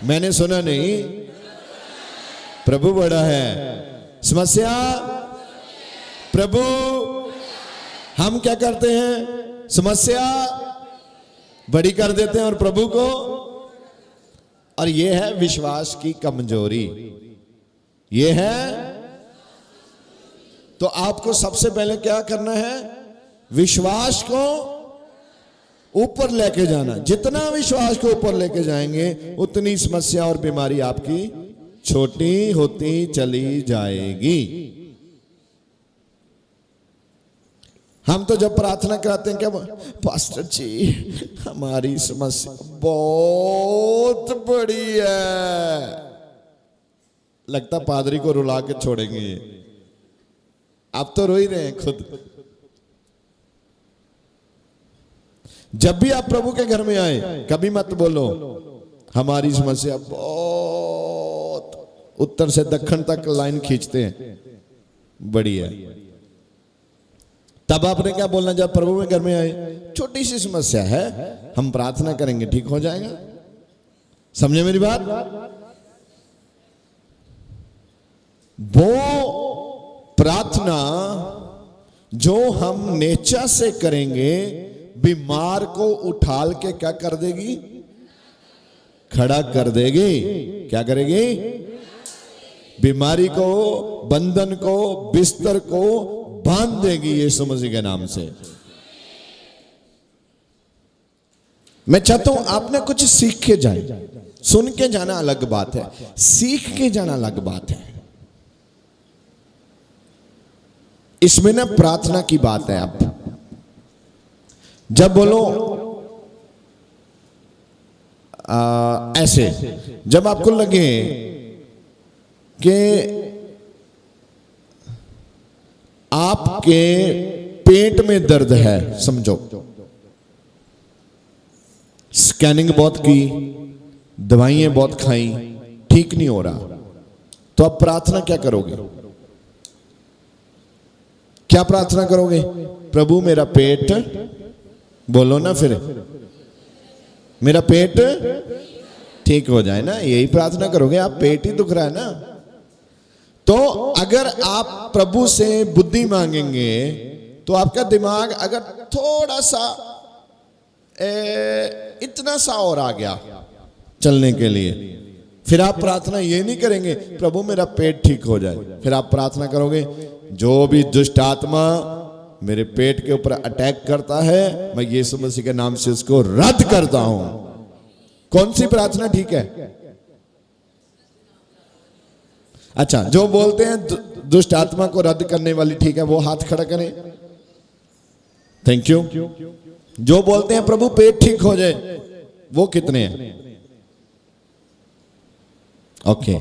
मैंने सुना नहीं, प्रभु बड़ा है। समस्या प्रभु, हम क्या करते हैं? समस्या बड़ी कर देते हैं और प्रभु को, और यह है विश्वास की कमजोरी। यह है, तो आपको सबसे पहले क्या करना है? विश्वास को ऊपर लेके जाना। जितना विश्वास को ऊपर लेके जाएंगे उतनी समस्या और बीमारी आपकी छोटी होती चली जाएगी। हम तो जब प्रार्थना कराते हैं क्या, पास्टर जी हमारी समस्या बहुत बड़ी है, लगता पादरी को रुला के छोड़ेंगे। आप तो रो ही रहे हैं खुद। जब भी आप प्रभु के घर में आए, कभी मत बोलो हमारी समस्या बहुत उत्तर से दक्षिण तक लाइन खींचते हैं, बढ़िया। तब आपने क्या बोलना, जब प्रभु में घर में आए, छोटी सी समस्या है, हम प्रार्थना करेंगे ठीक हो जाएगा। समझे मेरी बात? वो प्रार्थना जो हम नेचा से करेंगे, बीमार को उठाल के क्या कर देगी? खड़ा कर देगी। क्या करेगी? बीमारी को, बंधन को, बिस्तर को बांध देगी यीशु मसीह के नाम से। मैं चाहता हूं आपने कुछ सीख के जाए। सुन के जाना अलग बात है, सीख के जाना अलग बात है। इसमें ना प्रार्थना की बात है। आप जब बोलो ऐसे, जब आपको लगे कि आपके पेट में दर्द है, समझो स्कैनिंग बहुत की, दवाइयां बहुत खाई, ठीक नहीं हो रहा, तो आप प्रार्थना क्या करोगे? क्या प्रार्थना करोगे? प्रभु मेरा पेट, बोलो ना फिर, मेरा पेट ठीक हो जाए ना, यही प्रार्थना करोगे आप। पेट ही दुख रहा है ना। तो अगर आप प्रभु से बुद्धि मांगेंगे तो आपका दिमाग अगर थोड़ा सा इतना सा और आ गया चलने के लिए, फिर आप प्रार्थना ये नहीं करेंगे प्रभु मेरा पेट ठीक हो जाए, फिर आप प्रार्थना करोगे जो भी दुष्ट आत्मा मेरे पेट के ऊपर अटैक करता है, मैं यीशु मसीह के नाम से उसको रद्द करता हूं। कौन सी प्रार्थना ठीक है? अच्छा, जो बोलते हैं दुष्ट आत्मा को रद्द करने वाली ठीक है, वो हाथ खड़ा करें। Thank you. जो बोलते हैं प्रभु पेट ठीक हो जाए, वो कितने हैं? ओके।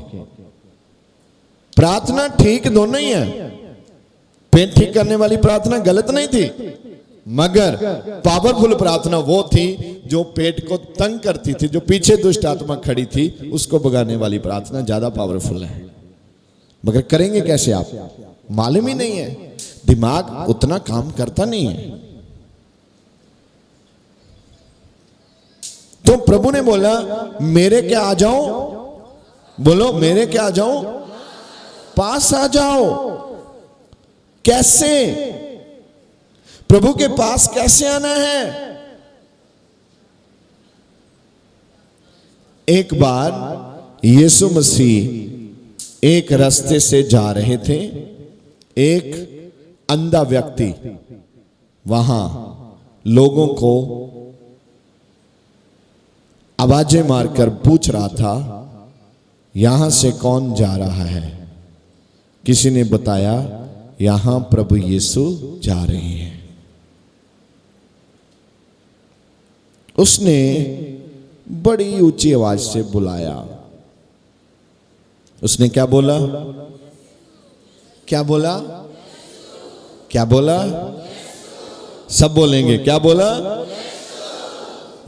प्रार्थना ठीक दोनों ही है। पेट ठीक करने वाली प्रार्थना गलत नहीं थी, मगर पावरफुल प्रार्थना वो थी जो पेट को तंग करती थी, जो पीछे दुष्ट आत्मा खड़ी थी उसको भगाने वाली प्रार्थना ज्यादा पावरफुल है। मगर करेंगे कैसे आप? मालूम ही नहीं है, दिमाग उतना काम करता नहीं है। तो प्रभु ने बोला मेरे क्या आ जाओ, बोलो मेरे क्या आ जाओ, पास आ जाओ। कैसे? प्रभु के पास कैसे आना है? एक बार यीशु मसीह एक रास्ते से जा रहे थे, एक अंधा व्यक्ति वहां लोगों को आवाजें मारकर पूछ रहा था यहां से कौन जा रहा है। किसी ने बताया यहां प्रभु यीशु जा रहे हैं। उसने बड़ी ऊंची आवाज से बुलाया। उसने क्या बोला? क्या बोला? क्या बोला? सब बोलेंगे, क्या बोला?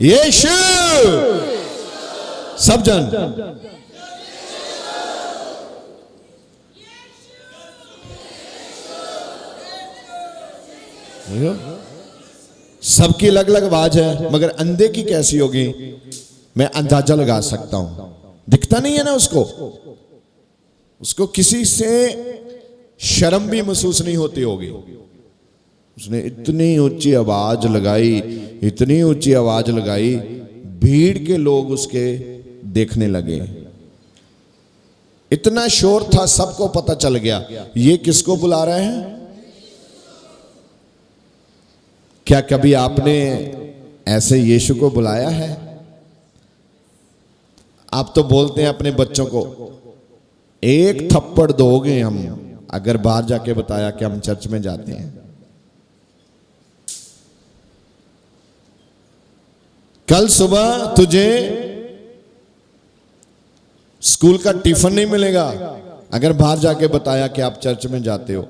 यीशु। सब जन सबकी अलग अलग आवाज है, मगर अंधे की कैसी होगी मैं अंदाजा लगा सकता हूं। दिखता नहीं है ना उसको, उसको किसी से शर्म भी महसूस नहीं होती होगी। उसने इतनी ऊंची आवाज लगाई, इतनी ऊंची आवाज लगाई, भीड़ के लोग उसके देखने लगे। इतना शोर था, सबको पता चल गया ये किसको बुला रहे हैं। क्या कभी आपने ऐसे यीशु को बुलाया है? आप तो बोलते हैं अपने बच्चों को एक थप्पड़ दोगे हम अगर बाहर जाके बताया कि हम चर्च में जाते हैं। कल सुबह तुझे स्कूल का टिफिन नहीं मिलेगा अगर बाहर जाके बताया कि आप चर्च में जाते हो।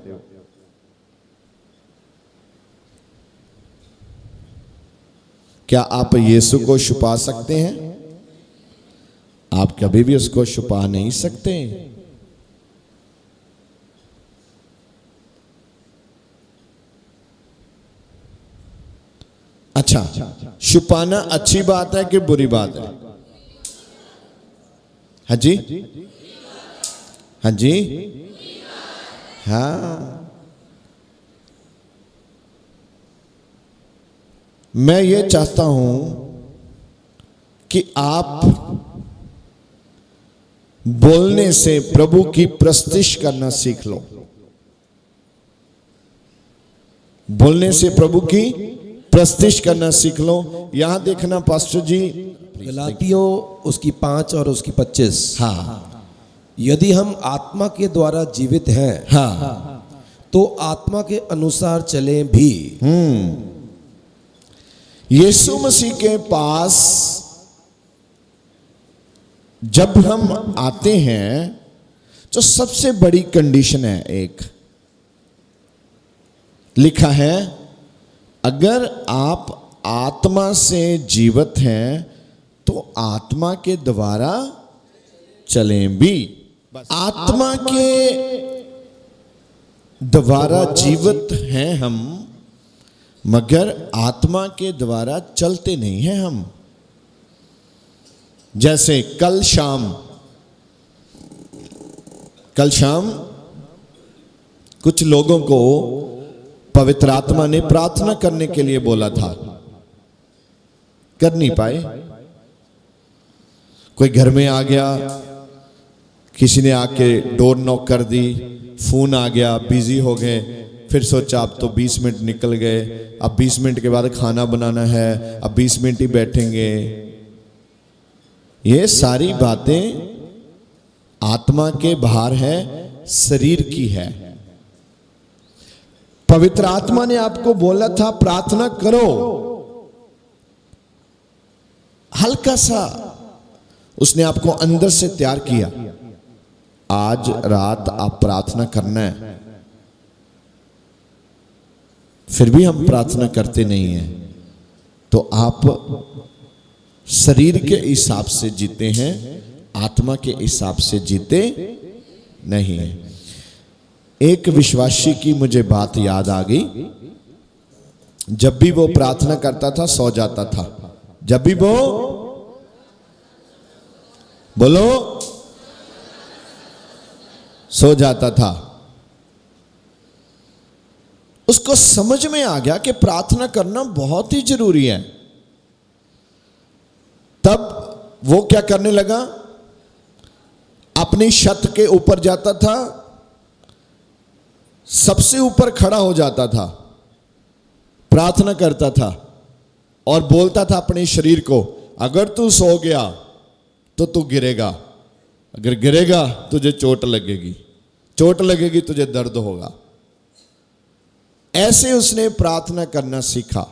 क्या आप यीशु को छुपा सकते हैं? आप कभी भी उसको छुपा नहीं सकते। अच्छा, छुपाना अच्छी बात है कि बुरी बात है? हाँ जी, हाँ जी, हाँ। मैं ये चाहता हूं कि आप बोलने से प्रभु की प्रस्तुति करना सीख लो। बोलने से प्रभु की प्रस्तुति करना सीख लो। यहां देखना पास्टर जी, गलातियों उसकी 5 और उसकी 25। हाँ यदि हम आत्मा के द्वारा जीवित हैं हाँ, तो आत्मा के अनुसार चलें भी। यीशु मसीह के पास जब हम आते हैं तो सबसे बड़ी कंडीशन है, एक लिखा है, अगर आप आत्मा से जीवित हैं तो आत्मा के द्वारा चलें भी। आत्मा के द्वारा जीवित हैं हम, मगर आत्मा के द्वारा चलते नहीं हैं हम। जैसे कल शाम कुछ लोगों को पवित्र आत्मा ने प्रार्थना करने के लिए बोला था, कर नहीं पाए। कोई घर में आ गया, किसी ने आके डोर नॉक कर दी, फोन आ गया, बिजी हो गए, फिर सोचा अब तो 20 मिनट निकल गए, अब 20 मिनट के बाद खाना बनाना है, अब 20 मिनट ही बैठेंगे। ये सारी बातें आत्मा के बाहर है, शरीर की है। पवित्र आत्मा ने आपको बोला था प्रार्थना करो, हल्का सा उसने आपको अंदर से तैयार किया। आज रात आप प्रार्थना करना है, फिर भी हम प्रार्थना करते नहीं हैं, तो आप शरीर के हिसाब से जीते हैं, आत्मा के हिसाब से जीते नहीं हैं। एक विश्वासी की मुझे बात याद आ गई। जब भी वो प्रार्थना करता था सो जाता था। जब भी वो बोलो सो जाता था। उसको समझ में आ गया कि प्रार्थना करना बहुत ही जरूरी है। तब वो क्या करने लगा, अपनी छत के ऊपर जाता था, सबसे ऊपर खड़ा हो जाता था, प्रार्थना करता था और बोलता था अपने शरीर को, अगर तू सो गया तो तू गिरेगा, अगर गिरेगा तुझे चोट लगेगी, चोट लगेगी तुझे दर्द होगा। ऐसे उसने प्रार्थना करना सीखा।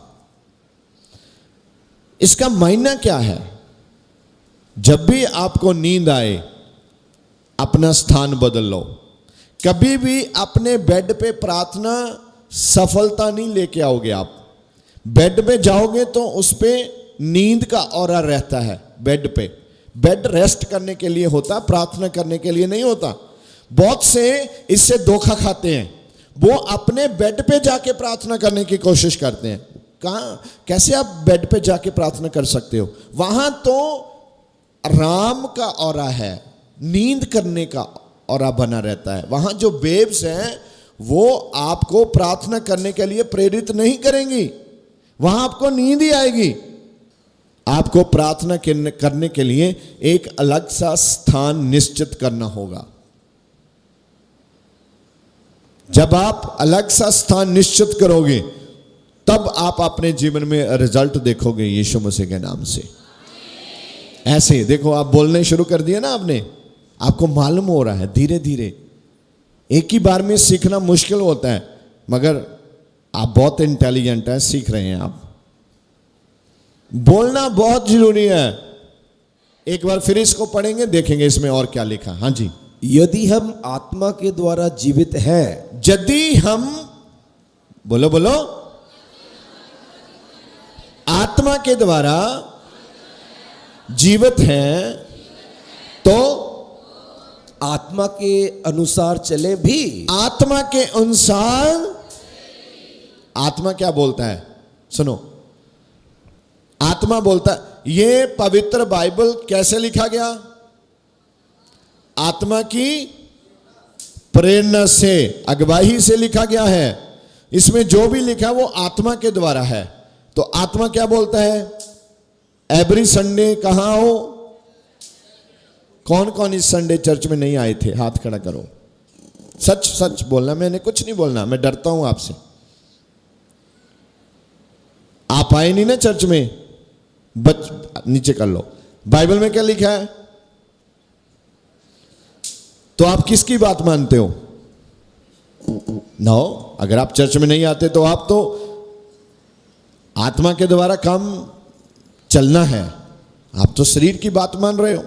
इसका मायना क्या है? जब भी आपको नींद आए अपना स्थान बदल लो। कभी भी अपने बेड पे प्रार्थना सफलता नहीं लेके आओगे। आप बेड पे जाओगे तो उस पे नींद का ऑरा रहता है। बेड रेस्ट करने के लिए होता, प्रार्थना करने के लिए नहीं होता। बहुत से इससे धोखा खाते हैं, वो अपने बेड पे जाके प्रार्थना करने की कोशिश करते हैं। कैसे आप बेड पे जाके प्रार्थना कर सकते हो? वहां तो आराम का ऑरा है, नींद करने का ऑरा बना रहता है। वहां जो वेव्स हैं वो आपको प्रार्थना करने के लिए प्रेरित नहीं करेंगी, वहां आपको नींद ही आएगी। आपको प्रार्थना करने के लिए एक अलग सा स्थान निश्चित करना होगा। जब आप अलग सा स्थान निश्चित करोगे तब आप अपने जीवन में रिजल्ट देखोगे यीशु मसीह के नाम से। ऐसे देखो, आप बोलने शुरू कर दिया ना आपने, आपको मालूम हो रहा है धीरे धीरे। एक ही बार में सीखना मुश्किल होता है, मगर आप बहुत इंटेलिजेंट हैं, सीख रहे हैं आप। बोलना बहुत जरूरी है। एक बार फिर इसको पढ़ेंगे, देखेंगे इसमें और क्या लिखा। हाँ जी, यदि हम आत्मा के द्वारा जीवित हैं, यदि हम बोलो आत्मा के द्वारा जीवित हैं तो आत्मा के अनुसार चले भी। आत्मा के अनुसार, आत्मा क्या बोलता है? सुनो, आत्मा बोलता है। ये पवित्र बाइबल कैसे लिखा गया? आत्मा की प्रेरणा से, अगवाई से लिखा गया है। इसमें जो भी लिखा वो आत्मा के द्वारा है। तो आत्मा क्या बोलता है? एवरी संडे कहां हो? कौन कौन इस संडे चर्च में नहीं आए थे? हाथ खड़ा करो। सच सच बोलना, मैंने कुछ नहीं बोलना, मैं डरता हूं आपसे। आप आए नहीं ना चर्च में? नीचे कर लो। बाइबल में क्या लिखा है? तो आप किसकी बात मानते हो? नो, अगर आप चर्च में नहीं आते तो आप तो आत्मा के द्वारा काम चलना है, आप तो शरीर की बात मान रहे हो।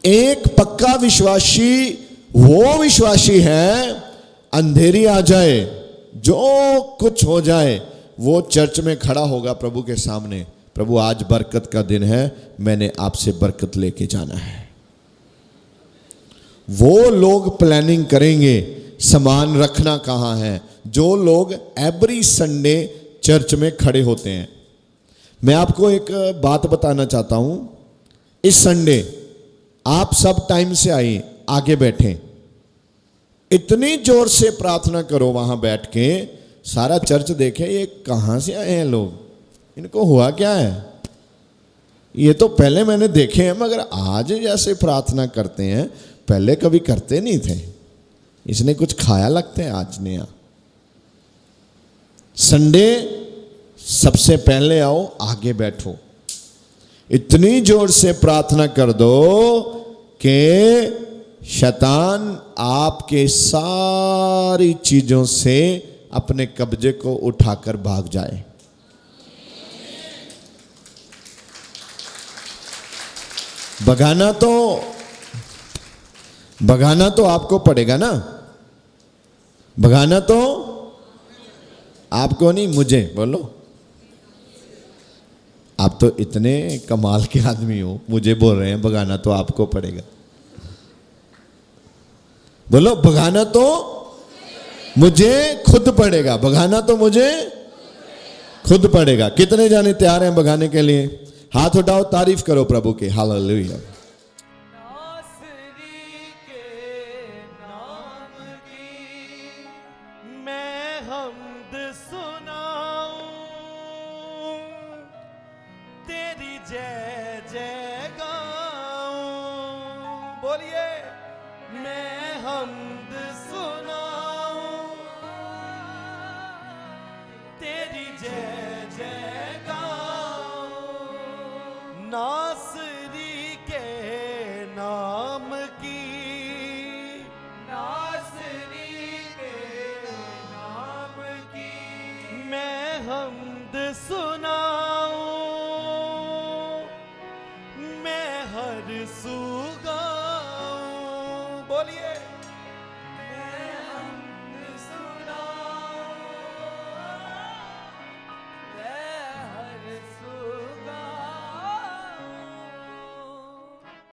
एक पक्का विश्वासी वो विश्वासी है, अंधेरी आ जाए, जो कुछ हो जाए, वो चर्च में खड़ा होगा प्रभु के सामने। प्रभु आज बरकत का दिन है, मैंने आपसे बरकत लेके जाना है। वो लोग प्लानिंग करेंगे सामान रखना कहां है, जो लोग एवरी संडे चर्च में खड़े होते हैं। मैं आपको एक बात बताना चाहता हूं। इस संडे आप सब टाइम से आइए, आगे बैठें, इतनी जोर से प्रार्थना करो वहां बैठ के, सारा चर्च देखे ये कहां से आए हैं लोग, इनको हुआ क्या है। ये तो पहले मैंने देखे हैं, मगर आज जैसे प्रार्थना करते हैं पहले कभी करते नहीं थे। इसने कुछ खाया लगता है आज नया। संडे सबसे पहले आओ, आगे बैठो, इतनी जोर से प्रार्थना कर दो कि शैतान आपके सारी चीजों से अपने कब्जे को उठाकर भाग जाए। भगाना तो आपको पड़ेगा ना, भगाना तो आपको नहीं, मुझे। बोलो, आप तो इतने कमाल के आदमी हो, मुझे बोल रहे हैं भगाना तो आपको पड़ेगा। बोलो, भगाना तो मुझे खुद पड़ेगा, भगाना तो मुझे खुद पड़ेगा। कितने जाने तैयार हैं भगाने के लिए? हाथ उठाओ, तारीफ करो प्रभु की। हालेलुया। जय जय गाऊं, बोलिए, मैं हम्द सुनाऊं, तेरी जय जय गाऊं, नासरी के नाम की, नासरी के नाम की मैं हम्द सुनाऊं।